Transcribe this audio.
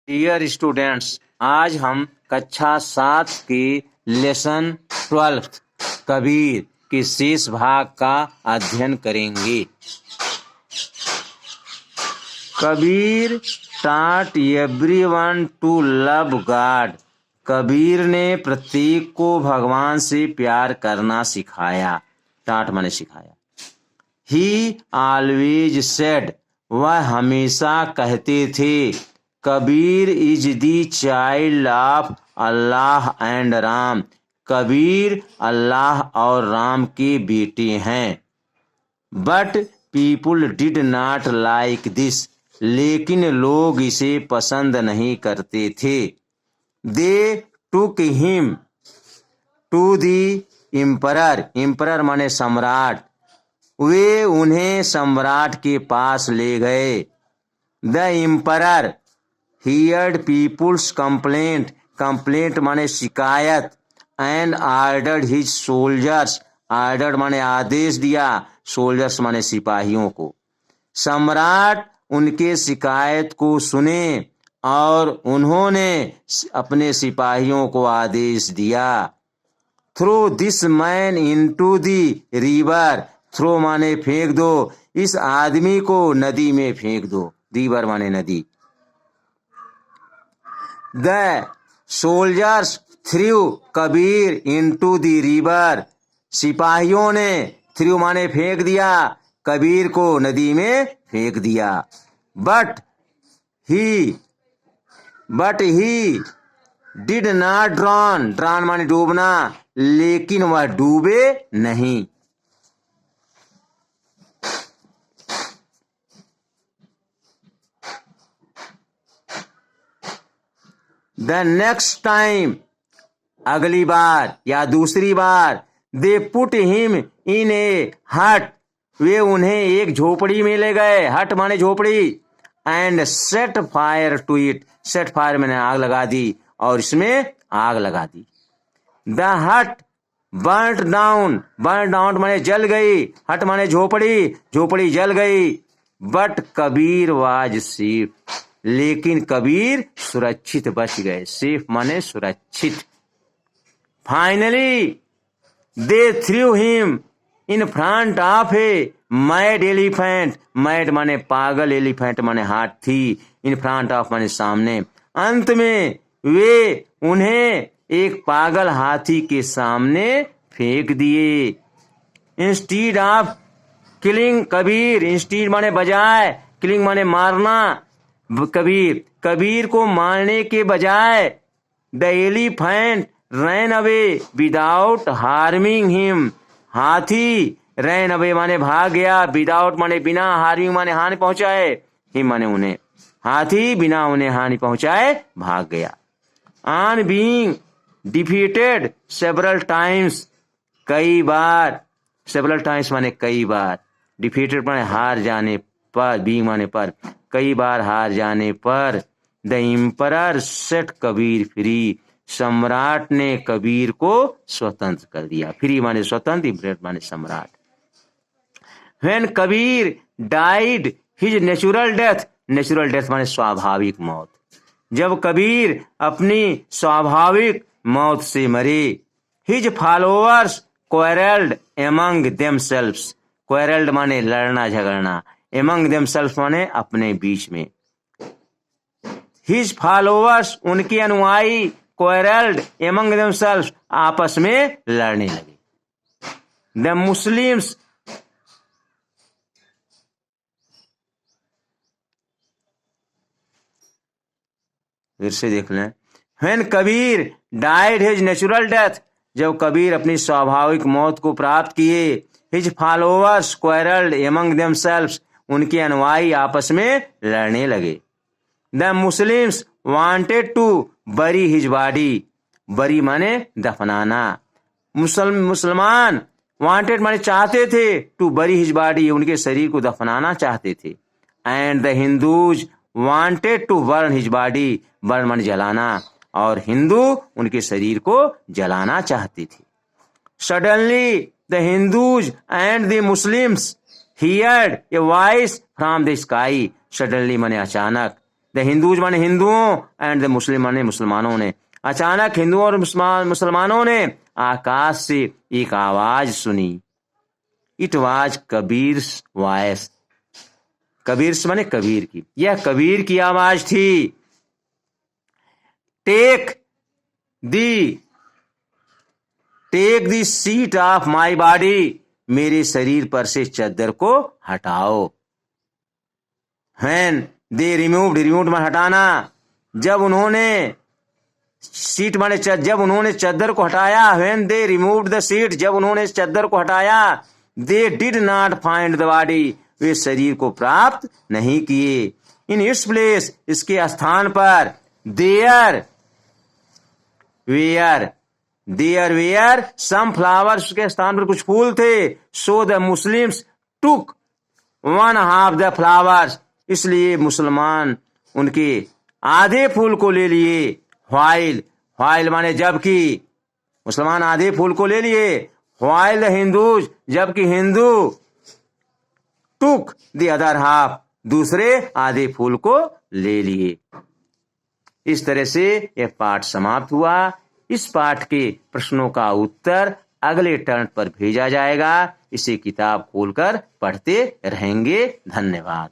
Dear students, आज हम कक्षा 7 की लेसन 12 कबीर के शेष भाग का अध्ययन करेंगे। Kabir taught everyone to love God। Kabir ने प्रत्येक को भगवान से प्यार करना सिखाया। टाट माने सिखाया। He always said, वह हमेशा कहते थे, Kabir is the child of Allah and Ram. Kabir Allah और राम के बेटे हैं। But people did not like this. लेकिन लोग इसे पसंद नहीं करते थे। दे टुक हिम टू दी इम्परर। इम्परर माने सम्राट। वे उन्हें सम्राट के पास ले गए। The emperor heard people's complaint. Complaint माने शिकायत। And ordered his soldiers. Ordered माने आदेश दिया, सोल्जर्स माने सिपाहियों को। सम्राट उनके शिकायत को सुने और उन्होंने अपने सिपाहियों को आदेश दिया, throw this man into the river. Throw माने फेंक दो, इस आदमी को नदी में फेंक दो। रिवर माने नदी। The soldiers through Kabir into the river. सिपाहियों ने थ्रू माने फेंक दिया, कबीर को नदी में फेंक दिया। But he did not drawn. Drawn माने डूबना, लेकिन वह डूबे नहीं। द नेक्स्ट टाइम, अगली बार या दूसरी बार, दे पुट हिम इन ए हट। वे उन्हें एक झोपड़ी में ले गए। हट माने झोपड़ी। And set fire to it. Set fire मैंने आग लगा दी और इसमें आग लगा दी। The hut burnt down. Burnt down माने जल गई। हट माने झोपड़ी, झोपड़ी जल गई। But Kabir was safe. लेकिन कबीर सुरक्षित बच गए। सेफ माने सुरक्षित। Finally they threw him in front of a mad elephant. Mad माने पागल, एलिफेंट माने हाथी। इन फ्रंट ऑफ माने सामने। अंत में वे उन्हें एक पागल हाथी के सामने फेंक दिए। Instead of killing Kabir. Instead माने बजाय, किलिंग माने मारना। कबीर को मारने के बजाय the elephant ran away without harming him. हाथी रैन अवे माने भाग गया। विदाउट माने बिना, हार्मिंग माने हानि पहुंचाए, हिम माने उन्हें। हाथी बिना उन्हें हानि पहुंचाए भाग गया। On being defeated several times. कई बार, सेवरल टाइम्स माने कई बार। डिफीटेड माने हार जाने पर, बीइंग माने पर। कई बार हार जाने पर द इम्परर सेट कबीर फ्री। सम्राट ने कबीर को स्वतंत्र कर दिया। फ्री माने स्वतंत्र, इम्परर माने सम्राट। When Kabir died his natural death. Natural death माने स्वाभाविक मौत। जब कबीर अपनी स्वाभाविक मौत से मरे, his followers quarrelled among themselves. क्वेरल्ड माने लड़ना झगड़ना, एमंग देमसेल्व्स माने अपने बीच में। हिज फॉलोअर्स उनके अनुयायी, क्वेरल्ड एमंग देमसेल्व्स आपस में लड़ने लगे। द मुस्लिम्स फिर से देख लें। When Kabir died his natural death. जब कबीर अपनी स्वाभाविक मौत को प्राप्त किए, his followers quarrelled among themselves उनके अनुयायी आपस में लड़ने लगे। The Muslims wanted to bury his body. Bury माने दफनाना। मुसलमान वांटेड माने चाहते थे, टू बरी हिज बॉडी उनके शरीर को दफनाना चाहते थे। And the Hindus wanted to burn his body. Burn माने जलाना, और हिंदू उनके शरीर को जलाना चाहते थे। Suddenly the Hindus and the Muslims heard a voice from the sky. Suddenly माने अचानक, द हिंदूज माने हिंदुओं एंड द मुस्लिम माने मुसलमानों ने। अचानक हिंदुओं और मुसलमानों ने आकाश से एक आवाज सुनी। It was Kabir's voice. Kabir's माने कबीर की, यह कबीर की आवाज थी। Take the seat of my body, मेरे शरीर पर से चद्दर को हटाओ। When they removed माने हटाना, जब उन्होंने सीट माने जब उन्होंने चद्दर को हटाया। When they removed the seat, जब उन्होंने चद्दर को हटाया। They did not find the body, वे शरीर को प्राप्त नहीं किए। In its place, इसके स्थान पर there were some flowers, के स्थान पर कुछ फूल थे। So the Muslims took one half the flowers, इसलिए मुसलमान उनके आधे फूल को ले लिए। while माने जबकि, मुसलमान आधे फूल को ले लिए। while the Hindus, जबकि Hindu took the other half, दूसरे आधे फूल को ले लिए। इस तरह से यह पाठ समाप्त हुआ। इस पाठ के प्रश्नों का उत्तर अगले टर्न पर भेजा जाएगा। इसे किताब खोलकर पढ़ते रहेंगे। धन्यवाद।